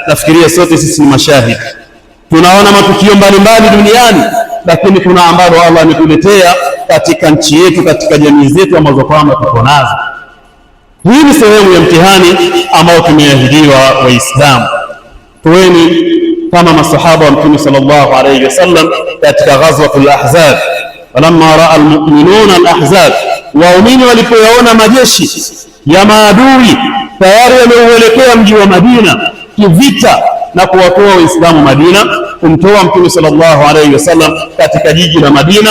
nafikiria sote sisi ni mashahidi. Tunaona matukio mbalimbali duniani, lakini kuna ambalo Allah ametuletea katika nchi yetu, katika jamii zetu ambazo kwamba tuko nazo. Hii ni sehemu ya mtihani ambao tumeahidiwa Waislamu. Tuweni kama masahaba wa Mtume sallallahu alayhi wasallam katika ghazwatul Ahzab. Falamma raa almu'minuna alahzab, waumini walipoyaona majeshi ya maadui tayari yameuelekea mji wa Madina kivita na kuwatoa Waislamu Madina, kumtoa Mtume sallallahu alayhi wasallam katika jiji la Madina,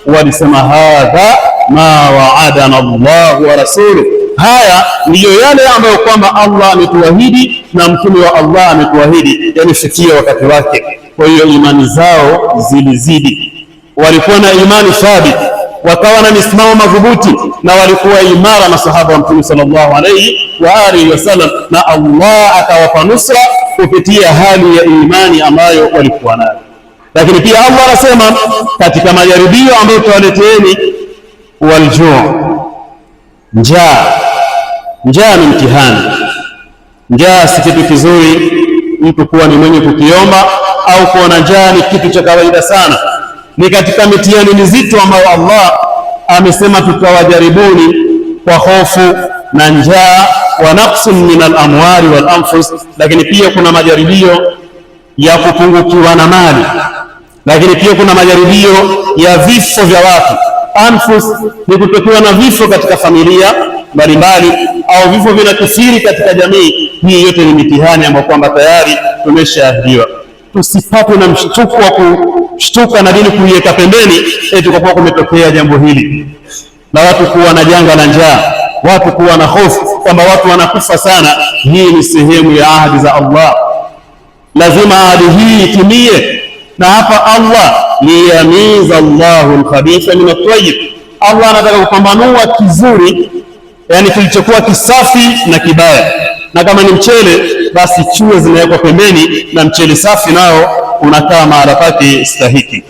walisema hadha ma wa'adana Allah wa rasuluhu, haya ndiyo yale ambayo kwamba Allah ametuahidi na mtume wa Allah ametuahidi, yamefikia wakati wake. Kwa hiyo imani zao zilizidi, walikuwa na imani thabit, wakawa na misimamo madhubuti, na walikuwa imara masahaba wa Mtume sallallahu alayhi wa alihi wasallam, na Allah akawapa nusra kupitia hali ya imani ambayo walikuwa nayo. Lakini pia Allah anasema katika majaribio ambayo tutawaleteeni, waljuu, njaa ni mtihani. Njaa si kitu kizuri mtu kuwa ni mwenye kukiomba au kuona njaa ni kitu cha kawaida sana. Ni katika mitihani mizito ambayo Allah amesema tutawajaribuni kwa hofu na njaa, wa naqsun min al-amwali wal anfus. Lakini pia kuna majaribio ya kupungukiwa na mali, lakini pia kuna majaribio ya vifo vya watu. Anfus ni kutokewa na vifo katika familia mbalimbali au vifo vinakithiri katika jamii. Hii yote ni mitihani ambayo kwamba tayari tumeshaahidiwa. Tusipatwe na mshtuko wa kushtuka na dini kuiweka pembeni eti kwa kuwa kumetokea jambo hili na watu kuwa na janga la njaa, watu kuwa na hofu kwamba watu wanakufa sana. Hii ni sehemu ya ahadi za Allah, lazima ahadi hii itimie. Na hapa Allah liyamiza Allahu al-khabitha min at-tayyib, Allah anataka kupambanua kizuri, yani kilichokuwa kisafi na kibaya. Na kama ni mchele, basi chue zinawekwa pembeni na mchele safi nao unakaa mahala pake stahiki.